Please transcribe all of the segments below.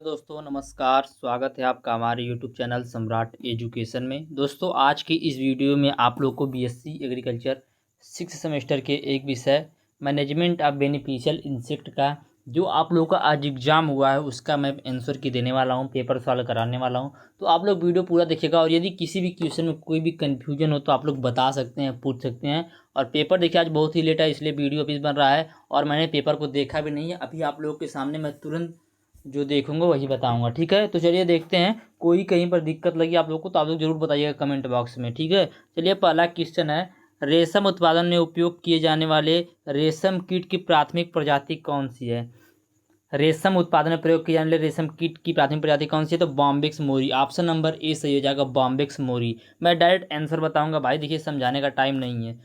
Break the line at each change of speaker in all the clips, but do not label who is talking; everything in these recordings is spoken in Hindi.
दोस्तों नमस्कार, स्वागत है आपका हमारे यूट्यूब चैनल सम्राट एजुकेशन में। दोस्तों आज की इस वीडियो में आप लोग को बीएससी एग्रीकल्चर 6 सेमेस्टर के एक विषय मैनेजमेंट ऑफ बेनिफिशियल इंसेक्ट का जो आप लोगों का आज एग्जाम हुआ है उसका मैं आंसर की देने वाला हूं, पेपर सॉल्व कराने वाला हूं। तो आप लोग वीडियो पूरा देखिएगा और यदि किसी भी क्वेश्चन में कोई भी कन्फ्यूजन हो तो आप लोग बता सकते हैं, पूछ सकते हैं। और पेपर देखिए आज बहुत ही लेट है इसलिए वीडियो अभी बन रहा है और मैंने पेपर को देखा भी नहीं है। अभी आप लोगों के सामने मैं तुरंत जो देखूंगा वही बताऊंगा, ठीक है। तो चलिए देखते हैं, कोई कहीं पर दिक्कत लगी आप लोग को तो आप लोग जरूर बताइएगा कमेंट बॉक्स में, ठीक है। चलिए पहला क्वेश्चन है, रेशम उत्पादन में उपयोग किए जाने वाले रेशम कीट की प्राथमिक प्रजाति कौन सी है। रेशम उत्पादन में प्रयोग किए जाने वाले रेशम कीट की प्राथमिक प्रजाति कौन सी है, तो Bombyx Mori. Option number A सही हो जाएगा, बॉम्बिक्स मोरी। मैं डायरेक्ट आंसर बताऊंगा भाई, देखिए समझाने का टाइम नहीं है।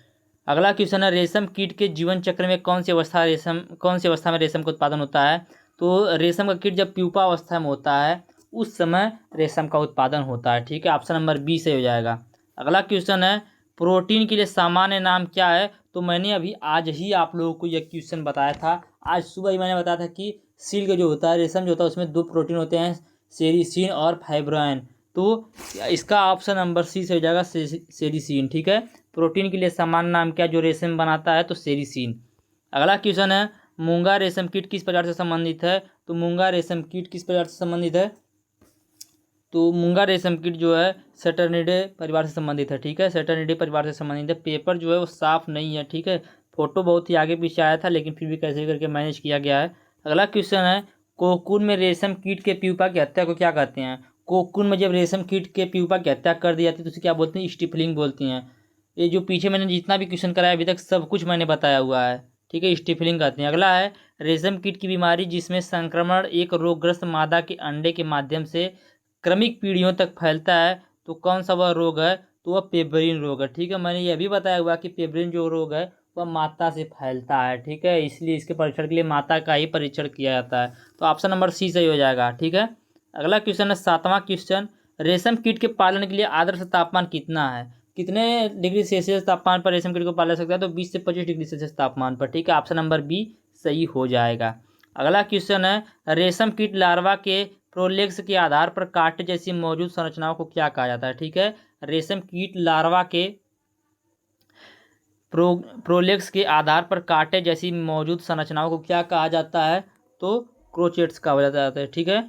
अगला क्वेश्चन है, रेशम कीट के जीवन चक्र में कौन सी अवस्था में रेशम का उत्पादन होता है। तो रेशम का कीट जब प्यूपा अवस्था में होता है उस समय रेशम का उत्पादन होता है, ठीक है। ऑप्शन नंबर बी सही हो जाएगा। अगला क्वेश्चन है, प्रोटीन के लिए सामान्य नाम क्या है। तो मैंने अभी आज ही आप लोगों को यह क्वेश्चन बताया था, आज सुबह ही मैंने बताया था कि सिल्क जो होता है, रेशम जो होता है, उसमें दो प्रोटीन होते हैं, सेरिसिन और फाइब्रोइन। तो इसका ऑप्शन नंबर सी से हो जाएगा, सेरिसिन, ठीक है। प्रोटीन के लिए सामान्य नाम क्या जो रेशम बनाता है, तो सेरिसिन। अगला क्वेश्चन है, मूंगा रेशम कीट किस प्रकार से संबंधित है। तो मूंगा रेशम कीट किस प्रकार से संबंधित है, तो मूंगा रेशम कीट जो है सेटर्निडे परिवार से संबंधित है, ठीक है। सेटर्निडे परिवार से संबंधित है। पेपर जो है वो साफ नहीं है, ठीक है। फोटो बहुत ही आगे पीछे आया था लेकिन फिर भी कैसे करके मैनेज किया गया है। अगला क्वेश्चन है, कोकून में रेशम कीट के प्यूपा की हत्या को क्या कहते हैं। कोकून में जब रेशम कीट के प्यूपा की हत्या कर दी जाती है तो उसे क्या बोलते हैं, स्टिफलिंग बोलती हैं। ये जो पीछे मैंने जितना भी क्वेश्चन कराया अभी तक सब कुछ मैंने बताया हुआ है, ठीक है, स्टिफलिंग कहते हैं। अगला है, रेशम कीट की बीमारी जिसमें संक्रमण एक रोगग्रस्त मादा के अंडे के माध्यम से क्रमिक पीढ़ियों तक फैलता है, तो कौन सा वह रोग है, तो वह पेब्रिन रोग है, ठीक है। मैंने यह भी बताया हुआ कि पेब्रिन जो रोग है वह माता से फैलता है, ठीक है, इसलिए इसके परीक्षण के लिए माता का ही परीक्षण किया जाता है। तो ऑप्शन नंबर सी सही हो जाएगा, ठीक है। अगला क्वेश्चन है, सातवां क्वेश्चन, रेशम कीट के पालन के लिए आदर्श तापमान कितना है। कितने डिग्री सेल्सियस तापमान पर रेशम कीट को पाला सकता है, तो 20 से 25 डिग्री सेल्सियस तापमान पर, ठीक है। ऑप्शन नंबर बी सही हो जाएगा। अगला क्वेश्चन है, रेशम कीट लार्वा के प्रोलेक्स के आधार पर कांटे जैसी मौजूद संरचनाओं को क्या कहा जाता है, ठीक है। रेशम कीट लार्वा के प्रोलेक्स के आधार पर कांटे जैसी मौजूद संरचनाओं को क्या कहा जाता है, तो क्रोचेट्स कहा जाता है, ठीक है,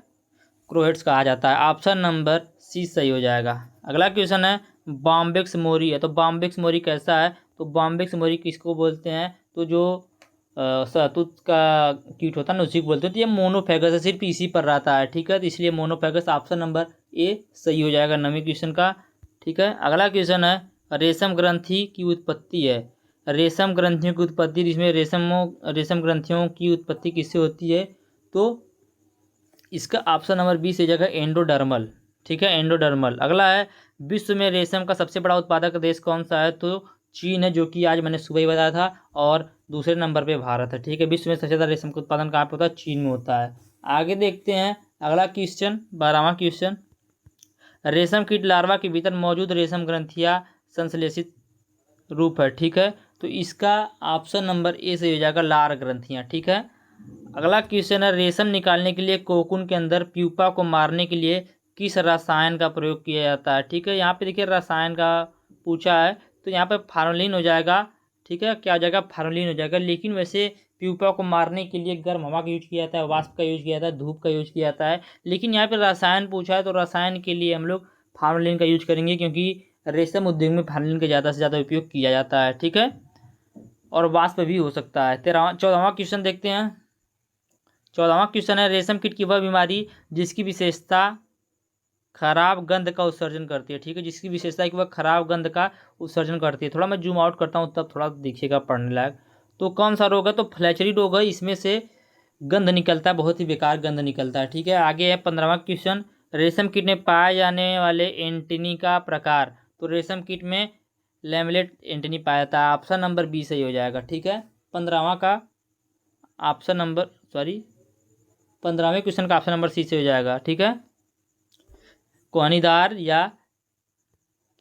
क्रोहेट्स कहा जाता है। ऑप्शन नंबर सी सही हो जाएगा। अगला क्वेश्चन है, बॉम्बिक्स मोरी है, तो बॉम्बिक्स मोरी कैसा है, तो बॉम्बिक्स मोरी किसको बोलते हैं, तो जो शहतूत का कीट होता है ना उसी को बोलते हैं। तो ये मोनोफेगस है, सिर्फ इसी पर रहता है, ठीक है, तो इसलिए मोनोफेगस। ऑप्शन नंबर ए सही हो जाएगा 9वें क्वेश्चन का, ठीक है। अगला क्वेश्चन है, रेशम ग्रंथि की उत्पत्ति है। रेशम ग्रंथियों की उत्पत्ति, जिसमें रेशम ग्रंथियों की उत्पत्ति किससे होती है, तो इसका ऑप्शन नंबर बी से जगह एंडोडर्मल, ठीक है, एंडोडर्मल। अगला है, विश्व में रेशम का सबसे बड़ा उत्पादक देश कौन सा है, तो चीन है, जो कि आज मैंने सुबह ही बताया था। और दूसरे नंबर पे भारत है, ठीक है। विश्व में सबसे ज़्यादा रेशम का उत्पादन कहाँ पे होता है, चीन में होता है। आगे देखते हैं अगला क्वेश्चन, 12वां क्वेश्चन, रेशम कीट लार्वा के भीतर मौजूद रेशम ग्रंथियाँ संश्लेषित रूप है, ठीक है। तो इसका ऑप्शन नंबर ए से हो जाएगा, लार ग्रंथियाँ, ठीक है। अगला क्वेश्चन है, रेशम निकालने के लिए कोकून के अंदर प्यूपा को मारने के लिए किस रसायन का प्रयोग किया जाता है, ठीक है। यहाँ पे देखिए रसायन का पूछा है तो यहाँ पे फार्मलिन हो जाएगा, ठीक है, क्या हो जाएगा, फार्मलिन हो जाएगा। लेकिन वैसे प्यूपा को मारने के लिए गर्म हवा का यूज किया जाता है, वाष्प का यूज किया जाता है, धूप का यूज किया जाता है। लेकिन यहाँ पे रसायन पूछा है तो रसायन के लिए हम लोग फार्मलिन का यूज करेंगे, क्योंकि रेशम उद्योग में फार्मलिन का ज़्यादा से ज़्यादा उपयोग किया जाता है, ठीक है, और वाष्प भी हो सकता है। 14वां क्वेश्चन देखते हैं। 14वां क्वेश्चन है, रेशम कीट की वह बीमारी जिसकी विशेषता खराब गंध का उत्सर्जन करती है, ठीक है, जिसकी विशेषता है कि वह खराब गंध का उत्सर्जन करती है। थोड़ा मैं जूम आउट करता हूँ तब थोड़ा देखिएगा पढ़ने लायक। तो कौन सा रोग है, तो फ्लैचेरी रोग है, इसमें से गंध निकलता है, बहुत ही बेकार गंध निकलता है, ठीक है। आगे है 15वां क्वेश्चन, रेशम कीट में पाए जाने वाले एंटीनी का प्रकार। तो रेशम कीट में लैमलेट एंटीनी पाया जाता है, ऑप्शन नंबर बी सही हो जाएगा, ठीक है। 15वां का ऑप्शन नंबर 15वें क्वेश्चन का ऑप्शन नंबर सी से हो जाएगा, ठीक है। कोहनीदार या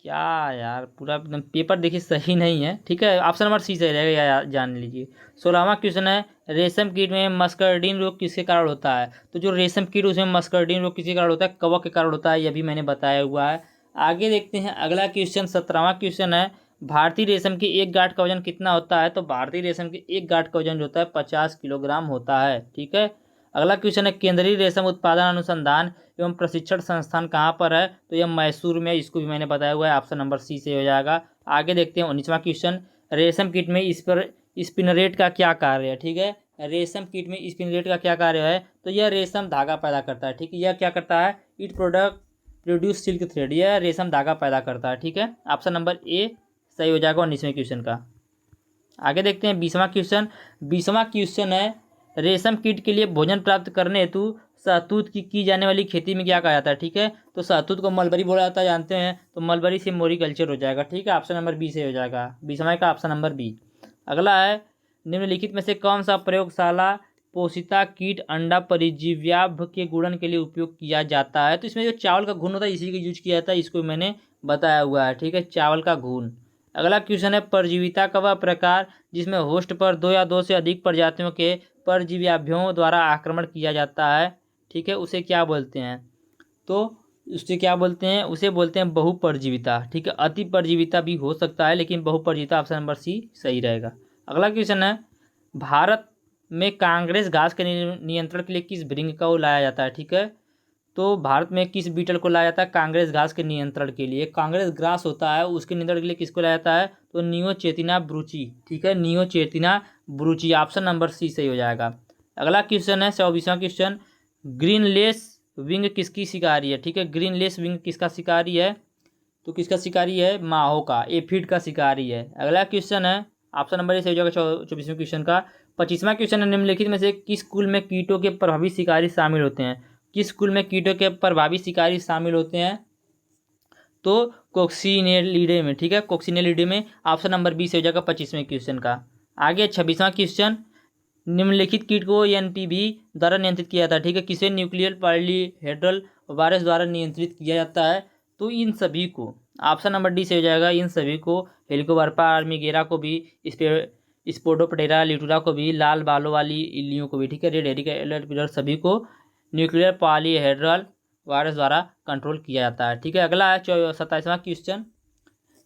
क्या यार, पूरा एकदम पेपर देखिए सही नहीं है। ठीक है, ऑप्शन नंबर सी सही रहेगा, या जान लीजिए। 16वां क्वेश्चन है, रेशम कीट में मस्करडीन रोग किसके कारण होता है? तो जो रेशम कीट उसमें मस्करडीन रोग किसके कारण होता है? कवक के कारण होता है, यह भी मैंने बताया हुआ है। आगे देखते हैं अगला क्वेश्चन, 17वां क्वेश्चन है, भारतीय रेशम की एक गांठ का वजन कितना होता है? तो भारतीय रेशम की एक गांठ का वजन जो होता है 50 किलोग्राम होता है। ठीक है, अगला क्वेश्चन है, केंद्रीय रेशम उत्पादन अनुसंधान एवं प्रशिक्षण संस्थान कहाँ पर है? तो यह मैसूर में, इसको भी मैंने बताया हुआ है, ऑप्शन नंबर सी से हो जाएगा। आगे देखते हैं 19वां क्वेश्चन, रेशम कीट में इस पर स्पिनरेट का क्या कार्य है? ठीक है, रेशम कीट में स्पिनरेट का क्या कार्य है? तो यह रेशम धागा पैदा करता है। ठीक है, यह क्या करता है? It product produce silk thread, यह रेशम धागा पैदा करता है। ठीक है, ऑप्शन नंबर ए सही हो जाएगा 19वें क्वेश्चन का। आगे देखते हैं 20वां क्वेश्चन। 20वां क्वेश्चन है, रेशम कीट के लिए भोजन प्राप्त करने हेतु शहतूत की जाने वाली खेती में क्या कहा जाता है? ठीक है, तो शहतूत को मलबरी बोला जाता है, जानते हैं, तो मलबरी से मोरिकल्चर हो जाएगा। ठीक है, ऑप्शन नंबर बी से हो जाएगा 20वां का, ऑप्शन नंबर बी। अगला है, निम्नलिखित में से कौन सा प्रयोगशाला पोषिता कीट अंडा परिजीव्याभ के गुणन के लिए उपयोग किया जाता है? तो इसमें जो चावल का घुन होता है इसी का यूज किया जाता है, इसको मैंने बताया हुआ है। ठीक है, चावल का घुन। अगला क्वेश्चन है, परजीविता का वह प्रकार जिसमें होस्ट पर दो या दो से अधिक प्रजातियों के परजीव्याभ्यों द्वारा आक्रमण किया जाता है, ठीक है, उसे क्या बोलते हैं? तो उसे क्या बोलते हैं? उसे बोलते हैं बहुपरजीविता। ठीक है, अति परजीविता भी हो सकता है, लेकिन बहुपरजीविता ऑप्शन नंबर सी सही रहेगा। अगला क्वेश्चन है, भारत में कांग्रेस घास के नियंत्रण के लिए किस भृंग को लाया जाता है? ठीक है, तो भारत में किस बीटल को लाया जाता है कांग्रेस घास के नियंत्रण के लिए? कांग्रेस ग्रास होता है, उसके नियंत्रण के लिए किसको लाया जाता है? तो नियोचेतिना ब्रूची। ठीक है, नियोचेतिना ब्रूची, ऑप्शन नंबर सी सही हो जाएगा। अगला क्वेश्चन है 24वां क्वेश्चन, ग्रीनलेस विंग किसकी शिकारी है? ठीक है, ग्रीनलेस विंग किसका शिकारी है? तो किसका शिकारी है? माहो का, एफिड का शिकारी है। अगला क्वेश्चन है, ऑप्शन नंबर ए सही हो जाएगा 24वें क्वेश्चन का। 25वां क्वेश्चन है, निम्नलिखित में से किस कुल में कीटों के प्रभावी शिकारी शामिल होते हैं? किस कुल में कीटों के प्रभावी शिकारी शामिल होते हैं? तो कोक्सीनेलिडे में। ठीक है, कोक्सीनेलिडे में, ऑप्शन नंबर बी से हो जाएगा 25वें क्वेश्चन का। आगे 26वां क्वेश्चन, निम्नलिखित कीट को एनपीवी द्वारा नियंत्रित किया जाता है। ठीक है, किसे न्यूक्लियर पॉलीहेड्रल वायरस द्वारा नियंत्रित किया जाता है? तो इन सभी को, ऑप्शन नंबर डी से हो जाएगा, इन सभी को, हेलिकोबार्पा आर्मीगेरा को भी, स्पोडोप्टेरा लिटुरा को भी, लाल बालों वाली इल्लियों को भी, ठीक है, रेड हेरिका सभी को न्यूक्लियर पॉलीहेड्रल वायरस द्वारा कंट्रोल किया जाता है। ठीक है, अगला है 27वां क्वेश्चन।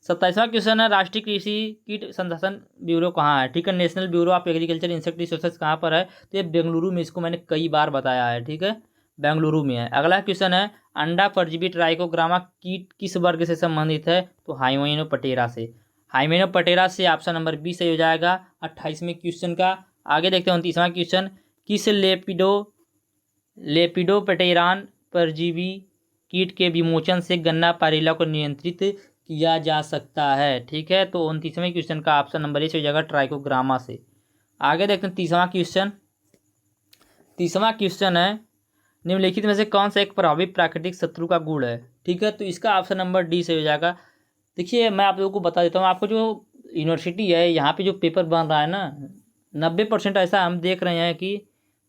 27वां क्वेश्चन है, राष्ट्रीय कृषि कीट संरक्षण ब्यूरो कहाँ है? ठीक है, national bureau of agriculture insect resources कहाँ पर है? तो ये बेंगलुरु में, इसको मैंने कई बार बताया है। ठीक है, बेंगलुरु में है। अगला क्वेश्चन है, अंडा परजीवी ट्राइकोग्रामा कीट किस वर्ग से संबंधित है? तो हाइमेनोप्टेरा से, हाइमेनोप्टेरा से, ऑप्शन नंबर बी सही हो जाएगा 28वें क्वेश्चन का। आगे देखते हैं 29वां क्वेश्चन, किस लेपिडोप्टेरान परजीवी कीट के विमोचन से गन्ना पारिला को नियंत्रित किया जा सकता है? ठीक है, तो 29वें क्वेश्चन का ऑप्शन नंबर ए से हो जाएगा ट्राइकोग्रामा से। आगे देखते हैं 30वां क्वेश्चन। 30वां क्वेश्चन है, निम्नलिखित में से कौन सा एक प्रभावी प्राकृतिक शत्रु का गुण है? ठीक है, तो इसका ऑप्शन नंबर डी से हो जाएगा। देखिए, मैं आप लोगों को बता देता हूँ, आपको जो यूनिवर्सिटी है यहाँ पे जो पेपर बन रहा है ना, 90% ऐसा हम देख रहे हैं कि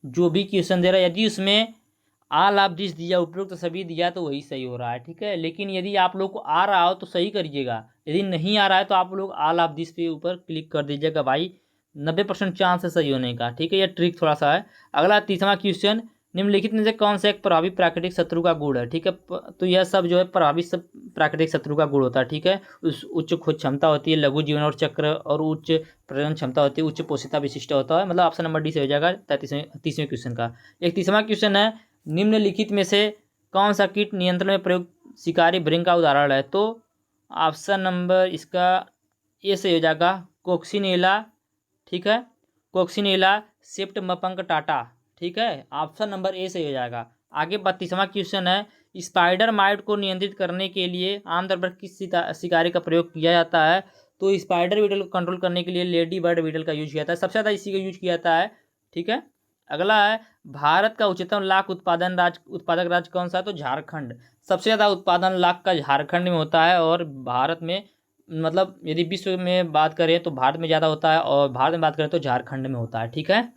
जो भी क्वेश्चन दे रहा है, यदि उसमें ऑल ऑफ दिस दिया, उपरोक्त सभी दिया, तो वही सही हो रहा है। ठीक है, लेकिन यदि आप लोग को आ रहा हो तो सही करिएगा, यदि नहीं आ रहा है तो आप लोग ऑल ऑफ दिस पे ऊपर क्लिक कर दीजिएगा भाई, 90% चांस है सही होने का। ठीक है, यह ट्रिक थोड़ा सा है। अगला 30वां क्वेश्चन, निम्नलिखित में से कौन सा एक प्रभावी प्राकृतिक शत्रु का गुण है? ठीक है, तो यह सब जो है प्रभावी सब प्राकृतिक शत्रु का गुण होता है। ठीक है, उस उच्च खोज क्षमता होती है, लघु जीवन और चक्र, और उच्च प्रजनन क्षमता होती है, उच्च पोषिता विशिष्ट होता है। मतलब ऑप्शन नंबर डी से हो जाएगा 30वें क्वेश्चन का। 31वां क्वेश्चन है, निम्नलिखित में से कौन सा कीट नियंत्रण में प्रयुक्त शिकारी भृंग का उदाहरण है? तो ऑप्शन नंबर इसका ए से हो जाएगा कोक्सिनेला। ठीक है, कोक्सिनेला सेप्टमपंक टाटा। ठीक है, ऑप्शन नंबर ए से हो जाएगा। आगे 32वां क्वेश्चन है, स्पाइडर माइट को नियंत्रित करने के लिए आमतौर पर किस शिकारी का प्रयोग किया जाता है? तो स्पाइडर बीटल को कंट्रोल करने के लिए लेडी बर्ड बीटल का यूज किया जाता है, सबसे ज़्यादा इसी का यूज किया जाता है। ठीक है, अगला है, भारत का उच्चतम लाख उत्पादक राज्य कौन सा है? तो झारखंड। सबसे ज़्यादा उत्पादन लाख का झारखंड में होता है, और भारत में, मतलब यदि विश्व में बात करें तो भारत में ज़्यादा होता है, और भारत में बात करें तो झारखंड में होता है। ठीक है,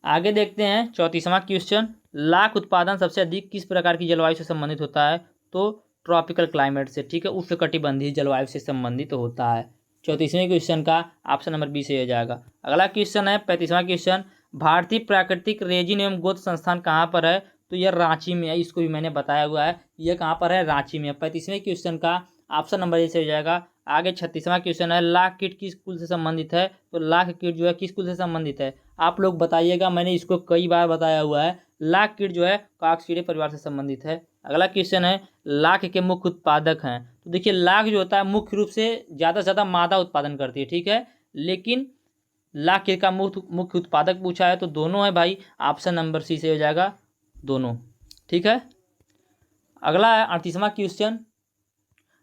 आगे देखते हैं 34वां क्वेश्चन, लाख उत्पादन सबसे अधिक किस प्रकार की जलवायु से संबंधित होता है? तो ट्रॉपिकल क्लाइमेट से, ठीक है, उष्णकटिबंधीय जलवायु से संबंधित होता है। 34वें क्वेश्चन का ऑप्शन नंबर बी से हो जाएगा। अगला क्वेश्चन है 35वां क्वेश्चन, भारतीय प्राकृतिक रेजिन एवं गोत्र संस्थान कहाँ पर है? तो यह रांची में है, इसको भी मैंने बताया हुआ है, यह कहाँ पर है? रांची में है। 35वें क्वेश्चन का ऑप्शन नंबर ए से हो जाएगा। आगे 36वां क्वेश्चन है, लाख कीट किस कुल से संबंधित है? तो लाख कीट जो है किस कुल से संबंधित है? आप लोग बताइएगा, मैंने इसको कई बार बताया हुआ है। लाख कीट जो है कॉक्सीडे परिवार से संबंधित है। अगला क्वेश्चन है, लाख के मुख्य उत्पादक हैं? तो देखिए लाख जो होता है मुख्य रूप से ज़्यादा से ज़्यादा मादा उत्पादन करती है, ठीक है, लेकिन लाख कीट का मुख्य उत्पादक पूछा है तो दोनों है भाई, ऑप्शन नंबर सी से हो जाएगा, दोनों, ठीक है। अगला है 38वां क्वेश्चन,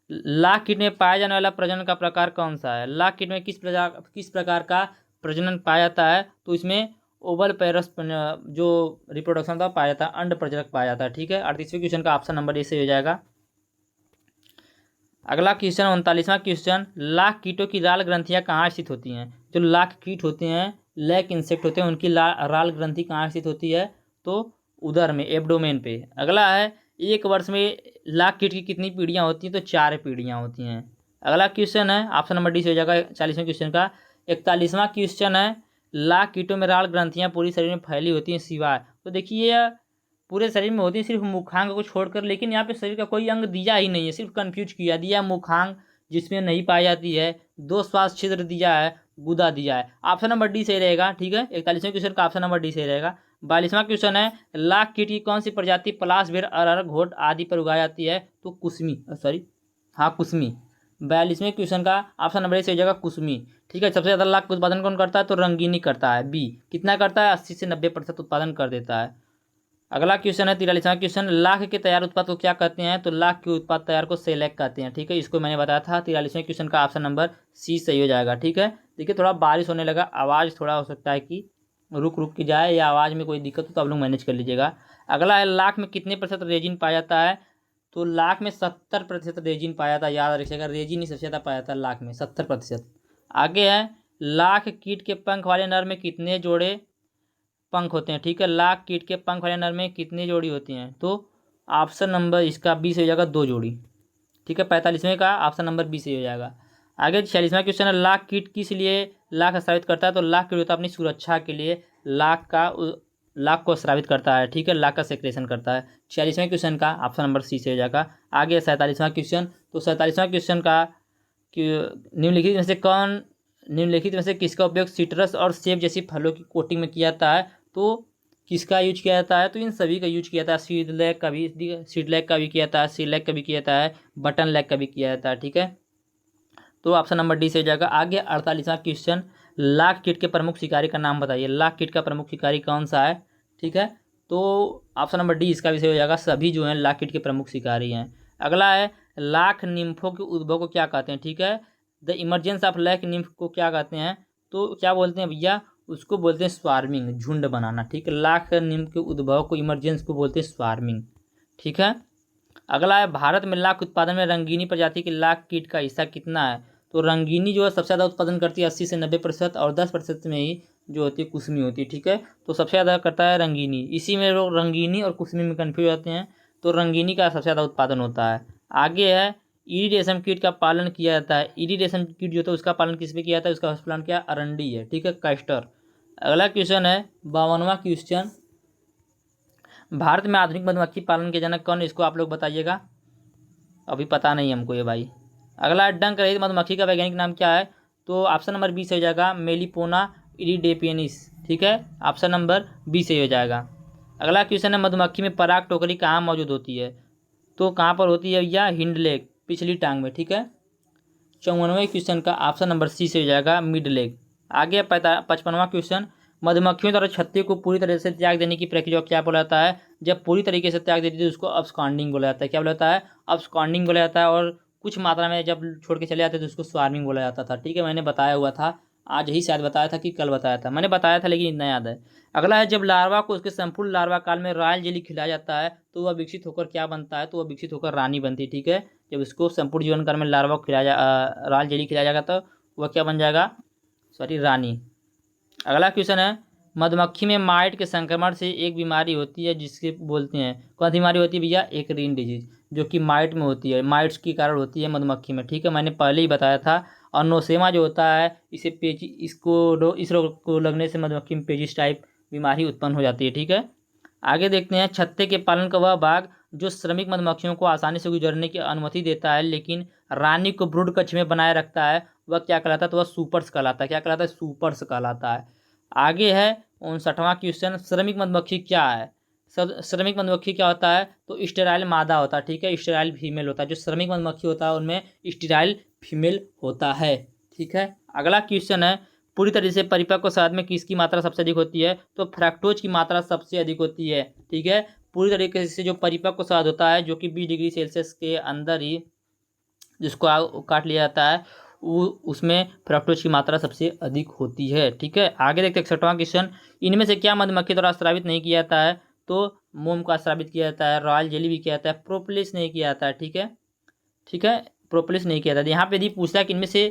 लाख कीट में पाया जाने वाला प्रजनन का प्रकार कौन सा है? लाख कीट में किस प्रकार का प्रजनन पाया जाता है? तो इसमें ओवल पैरस जो रिप्रोडक्शन था पाया जाता है, अंड प्रजनक पाया जाता है, ठीक है। 38वें क्वेश्चन का ऑप्शन नंबर ए से हो जाएगा। अगला क्वेश्चन 39वां क्वेश्चन, लाख कीटों की राल ग्रंथियां कहाँ स्थित होती हैं? जो लाख कीट होते हैं, लैक इंसेक्ट होते हैं, उनकी राल ग्रंथि कहाँ स्थित होती है? तो उदर में, एब्डोमेन पे। अगला है, एक वर्ष में लाख कीट की कितनी पीढ़ियाँ होती हैं? तो 4 पीढ़ियाँ होती हैं। अगला क्वेश्चन है ऑप्शन नंबर डी से हो जाएगा 40वें क्वेश्चन का। 41वां क्वेश्चन है, लाख कीटों में राल ग्रंथियाँ पूरी शरीर में फैली होती हैं सिवाय? तो देखिए पूरे शरीर में होती है सिर्फ मुखांग को छोड़कर, लेकिन यहाँ पे शरीर का कोई अंग दिया ही नहीं है, सिर्फ कंफ्यूज किया, दिया मुखांग जिसमें नहीं पाई जाती है, 2 श्वास छिद्र दिया है, गुदा दिया है। ऑप्शन नंबर डी सही रहेगा, ठीक है। 41वें क्वेश्चन का ऑप्शन नंबर डी सही रहेगा। 42वां क्वेश्चन है, लाख कीट की कौन सी प्रजाति पलाश, बेर, अरहर, घोट आदि पर उगाई जाती है? तो कुसमी, सॉरी, हाँ कुसमी। 42वें क्वेश्चन का ऑप्शन नंबर ए से हो जाएगा कुसमी, ठीक है। सबसे ज़्यादा लाख का उत्पादन कौन करता है? तो रंगीनी करता है, बी। कितना करता है? 80 से 90% उत्पादन कर देता है। अगला क्वेश्चन है 43वां क्वेश्चन, लाख के तैयार उत्पाद को क्या कहते हैं? तो लाख के उत्पाद तैयार को सेलेक्ट कहते हैं, ठीक है। इसको मैंने बताया था। 43वें क्वेश्चन का ऑप्शन नंबर सी सही हो जाएगा, ठीक है। देखिए थोड़ा बारिश होने लगा, आवाज़ थोड़ा हो सकता है कि रुक रुक के जाए, या आवाज़ में कोई दिक्कत हो तो आप लोग मैनेज कर लीजिएगा। अगला है, लाख में कितने प्रतिशत रेजिन पाया जाता है? तो लाख में 70% रेजिन पाया जाता है, याद रखिएगा, रेजिन ही सबसे ज़्यादा पाया जाता है लाख में, 70%। आगे है, लाख कीट के पंख वाले नर में कितने जोड़े पंख होते हैं? ठीक है, लाख कीट के पंख वाले नर में कितनी जोड़ी होती हैं? तो ऑप्शन नंबर इसका बी से हो जाएगा, 2 जोड़ी, ठीक है। 45वें का ऑप्शन नंबर बी से हो जाएगा। आगे 46वां क्वेश्चन है, लाख कीट किस लिए लाख स्रावित करता है? तो लाख कीट होता है अपनी सुरक्षा के लिए, लाख को स्रावित करता है, ठीक है, लाख का सेक्रेशन करता है। 46वें क्वेश्चन का ऑप्शन नंबर सी से हो जाएगा। आगे 47वां क्वेश्चन, तो 47वां क्वेश्चन का निम्नलिखित में से किसका उपयोग सिट्रस और सेब जैसी फलों की कोटिंग में किया जाता है? तो किसका यूज किया जाता है? तो इन सभी का यूज किया जाता है। सीड लैग का भी किया जाता है, सी लैग का भी किया जाता है, बटन लैग का भी किया जाता है, ठीक है। तो ऑप्शन नंबर डी से हो जाएगा। आगे 48वां क्वेश्चन, लाख कीट के प्रमुख शिकारी का नाम बताइए। लाख कीट का प्रमुख शिकारी कौन सा है? ठीक है, तो ऑप्शन नंबर डी इसका विषय हो जाएगा, सभी जो हैं लाख कीट के प्रमुख शिकारी हैं। अगला है, लाख निम्फों के उद्भव को क्या कहते हैं? ठीक है, the emergence of lac nymph को क्या कहते हैं? तो क्या बोलते हैं भैया? उसको बोलते हैं स्वार्मिंग, झुंड बनाना, ठीक है। लाख निम्फ के उद्भव को, इमरजेंस को बोलते हैं स्वार्मिंग, ठीक है। अगला है, भारत में लाख उत्पादन में रंगीनी प्रजाति के लाख कीट का हिस्सा कितना है? तो रंगीनी जो है सबसे ज़्यादा उत्पादन करती है 80 से 90%, और 10% में ही जो होती है कुसमी होती है, ठीक है। तो सबसे ज़्यादा करता है रंगीनी, इसी में लोग रंगीनी और कुसमी में कन्फ्यूज होते हैं, तो रंगीनी का सबसे ज़्यादा उत्पादन होता है। आगे है, ईडी रेशम कीट का पालन किया जाता है। ईडी रेशम कीट जो होता है उसका पालन किस पे किया जाता है? उसका पालन क्या? अरंडी है, ठीक है, कैस्टर। अगला क्वेश्चन है 52वां क्वेश्चन, भारत में आधुनिक मधुमक्खी पालन के जनक कौन? इसको आप लोग बताइएगा, अभी पता नहीं हमको ये भाई। अगला, डंक रहित मधुमक्खी का वैज्ञानिक नाम क्या है? तो ऑप्शन नंबर बी से हो जाएगा, मेलिपोना इरिडेपियनिस, ठीक है, ऑप्शन नंबर बी से हो जाएगा। अगला क्वेश्चन है, मधुमक्खी में पराग टोकरी कहाँ मौजूद होती है? तो कहाँ पर होती है भैया? हिंड लेग, पिछली टांग में, ठीक है। 54वें क्वेश्चन का ऑप्शन नंबर सी से हो जाएगा, मिड लेग। आगे 55वां क्वेश्चन, मधुमक्खियों द्वारा छत्ते को पूरी तरह से त्याग देने की प्रक्रिया क्या बोला जाता है? जब पूरी तरीके से त्याग देती है तो उसको अब्सकॉन्डिंग बोला जाता है। क्या बोला जाता है? अब्सकॉन्डिंग बोला जाता है। और कुछ मात्रा में जब छोड़ के चले जाते तो उसको स्वार्मिंग बोला जाता था, ठीक है। मैंने बताया हुआ था, आज ही शायद बताया था कि कल बताया था, मैंने बताया था लेकिन इतना याद है। अगला है, जब लार्वा को उसके संपूर्ण लार्वा काल में रॉयल जेली खिलाया जाता है तो वह विकसित होकर क्या बनता है? तो वह विकसित होकर रानी बनती है, ठीक है। जब उसको संपूर्ण जीवन काल में लार्वा को रॉयल जेली खिलाया जाएगा तो वह क्या बन जाएगा? सॉरी, रानी। अगला क्वेश्चन है, मधुमक्खी में माइट के संक्रमण से एक बीमारी होती है जिसके बोलते हैं, कौन सी बीमारी होती है भैया, एकरिन डिजीज, जो कि माइट में होती है, माइट्स के कारण होती है मधुमक्खी में, ठीक है, मैंने पहले ही बताया था। और नोसेमा जो होता है इसे इस रोग को लगने से मधुमक्खी में पेचिश टाइप बीमारी उत्पन्न हो जाती है, ठीक है। आगे देखते हैं, छत्ते के पालन का वह भाग जो श्रमिक मधुमक्खियों को आसानी से गुजरने की अनुमति देता है लेकिन रानी को ब्रूड कक्ष में बनाए रखता है, वह क्या कहलाता है, तो वह सुपर्स कहलाता है। क्या कहलाता है, सुपर्स कहलाता है। आगे है 59वां क्वेश्चन, श्रमिक मधुमक्खी क्या है। श्रमिक मधुमक्खी क्या होता है, तो स्टेराइल मादा होता है, ठीक है, स्टेराइल फीमेल होता है। जो श्रमिक मधुमक्खी होता है उनमें स्टेराइल फीमेल होता है, ठीक है। अगला क्वेश्चन है, पूरी तरह से परिपक्व शहद में किसकी मात्रा सबसे अधिक होती है, तो फ्रैक्टोज की मात्रा सबसे अधिक होती है, ठीक है। पूरी तरीके से जो परिपक्व शहद होता है जो कि 20 डिग्री सेल्सियस के अंदर ही जिसको काट लिया जाता है वो उसमें फ्रक्टोज की मात्रा सबसे अधिक होती है, ठीक है। आगे देखते हैं 61वां क्वेश्चन, इनमें से क्या मधुमक्खी द्वारा स्रावित नहीं किया जाता है, तो मोम का स्रावित किया जाता है, रॉयल जेली भी किया जाता है, प्रोपोलिस नहीं किया जाता है, ठीक है, ठीक है, प्रोपोलिस नहीं किया जाता। यहाँ पे यदि पूछता है कि इनमें से,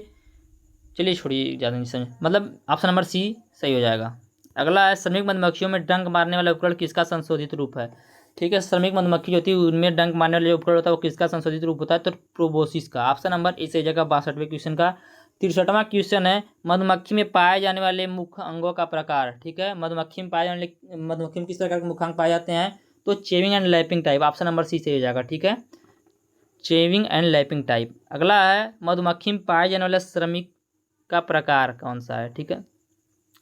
चलिए छोड़िए ज़्यादा नहीं समझ, मतलब ऑप्शन नंबर सी सही हो जाएगा। अगला है, श्रमिक मधुमक्खियों में डंक मारने वाला उपकरण किसका संशोधित रूप है, ठीक है। श्रमिक मधुमक्खी जो होती है उनमें डंक मारने वाला जो उपकरण होता है वो किसका संशोधित रूप होता है, तो प्रोबोसिस का। ऑप्शन नंबर ए सही जगह 62वें क्वेश्चन का। 63वां क्वेश्चन है, मधुमक्खी में पाए जाने वाले मुख्य अंगों का प्रकार, ठीक है। मधुमक्खी में मधुमक्खी में किस प्रकार के मुख्य अंग पाए जाते हैं, तो chewing and lapping type. Option number c सही हो जाएगा, ठीक है, चेविंग एंड लैपिंग टाइप। अगला है, मधुमक्खी में पाए जाने वाला श्रमिक का प्रकार कौन सा है, ठीक है।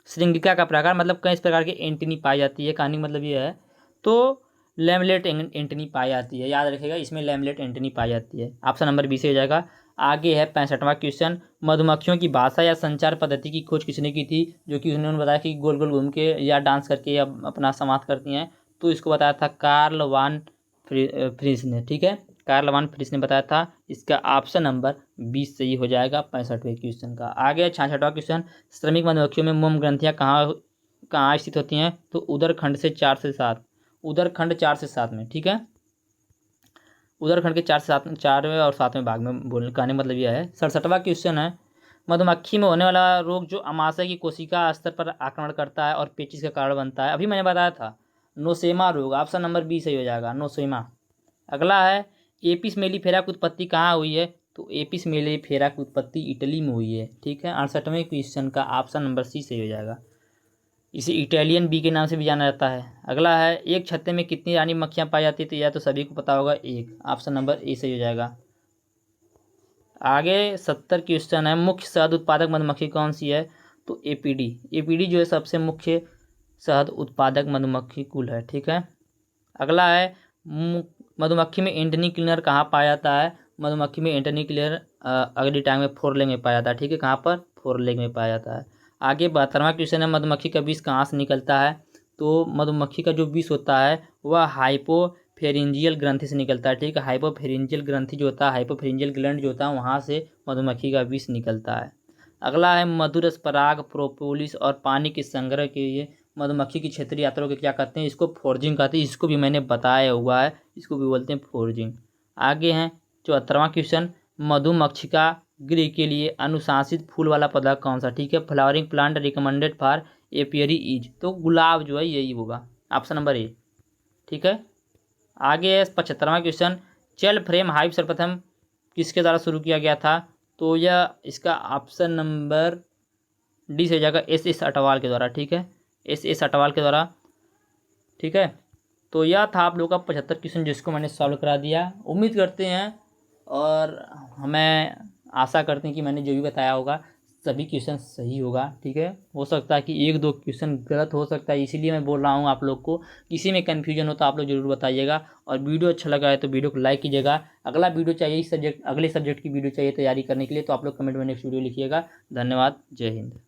श्रृंगिका का प्रकार मतलब कई प्रकार की एंटनी पाई जाती है, कहानी मतलब ये है, तो लैमलेट एंटनी पाई जाती है, याद रखिएगा इसमें लैमलेट एंटनी पाई जाती है। ऑप्शन नंबर बी से हो जाएगा। आगे है 65वां क्वेश्चन, मधुमक्खियों की भाषा या संचार पद्धति की खोज किसने की थी, जो कि उन्होंने बताया कि गोल गोल घूम के या डांस करके या अपना समाप्त करती हैं, तो इसको बताया था कार्ल वान फ्रिस ने, ठीक है, कार्ल वान फ्रिस ने बताया था। इसका ऑप्शन नंबर 20 सही हो जाएगा 65वें क्वेश्चन का। आगे 66वां क्वेश्चन, श्रमिक मधुमक्खियों में मोम ग्रंथियाँ कहाँ स्थित होती हैं, तो उदर खंड से 4 से 7, उदर खंड 4 से 7 में, ठीक है, उदर खंड के 4 से 7, 4वें और 7वें भाग में बोलने का मतलब यह है। 67वां क्वेश्चन है, मधुमक्खी में होने वाला रोग जो अमाशय की कोशिका स्तर पर आक्रमण करता है और पेचिश का कारण बनता है, अभी मैंने बताया था, नोसेमा रोग। ऑप्शन नंबर बी सही हो जाएगा, नोसेमा। अगला है, एपिस मेलिफेरा की उत्पत्ति कहाँ हुई है, तो एपिस मेलिफेरा की उत्पत्ति इटली में हुई है, ठीक है। 68वें क्वेश्चन का ऑप्शन नंबर सी सही हो जाएगा। इसे इटालियन बी के नाम से भी जाना जाता है। अगला है, एक छत्ते में कितनी रानी मक्खियाँ पाई जाती है, तो यह तो सभी को पता होगा, एक। ऑप्शन नंबर ए सही हो जाएगा। आगे 70 क्वेश्चन है, मुख्य शहद उत्पादक मधुमक्खी कौन सी है, तो एपीडी। एपीडी जो है सबसे मुख्य शहद उत्पादक मधुमक्खी कुल है, ठीक है। अगला है, मधुमक्खी में एंटनी क्लीनर कहाँ पाया जाता है, मधुमक्खी में एंटनी क्लीनर अगली टाइम में फोरलेग में पाया जाता है, ठीक है, कहाँ पर, फोरलेग में पाया जाता है। आगे 72वां क्वेश्चन है, मधुमक्खी का विष कहाँ से निकलता है, तो मधुमक्खी का जो विष होता है वह हाइपोफेरिंजियल ग्रंथि से निकलता है, ठीक है। हाइपोफेरिंजियल ग्रंथि जो होता है, हाइपोफेरिंजियल ग्लैंड जो होता है वहाँ से मधुमक्खी का विष निकलता है। अगला है, मधुरस पराग, प्रोपोलिस और पानी के संग्रह के लिए मधुमक्खी की क्षेत्रीय यात्राओं के क्या कहते हैं, इसको फोर्जिंग कहते हैं, इसको भी मैंने बताया हुआ है, इसको भी बोलते हैं फोर्जिंग। आगे हैं 74वां क्वेश्चन, मधुमक्षिका गृह के लिए अनुशासित फूल वाला पौधा कौन सा, ठीक है। Flowering plant recommended for apiary is, तो गुलाब जो है यही होगा, ऑप्शन नंबर ए, ठीक है। आगे है 75वां क्वेश्चन, चेल फ्रेम हाइव सर्वप्रथम किसके द्वारा शुरू किया गया था, तो यह इसका ऑप्शन नंबर डी से हो जाएगा, एस अटवाल के द्वारा, ठीक है, एस अटवाल के द्वारा, ठीक है। तो यह था आप लोग का 75 क्वेश्चन जिसको मैंने सॉल्व करा दिया। उम्मीद करते हैं और हमें आशा करते हैं कि मैंने जो भी बताया होगा सभी क्वेश्चन सही होगा, ठीक है। हो सकता है कि 1-2 क्वेश्चन गलत हो सकता है, इसीलिए मैं बोल रहा हूँ आप लोग को, किसी में कन्फ्यूजन हो तो आप लोग जरूर बताइएगा। और वीडियो अच्छा लगा है तो वीडियो को लाइक कीजिएगा। अगला वीडियो चाहिए इस सब्जेक्ट, अगले सब्जेक्ट की वीडियो चाहिए तैयारी करने के लिए, तो आप लोग कमेंट में नेक्स्ट वीडियो लिखिएगा। धन्यवाद, जय हिंद।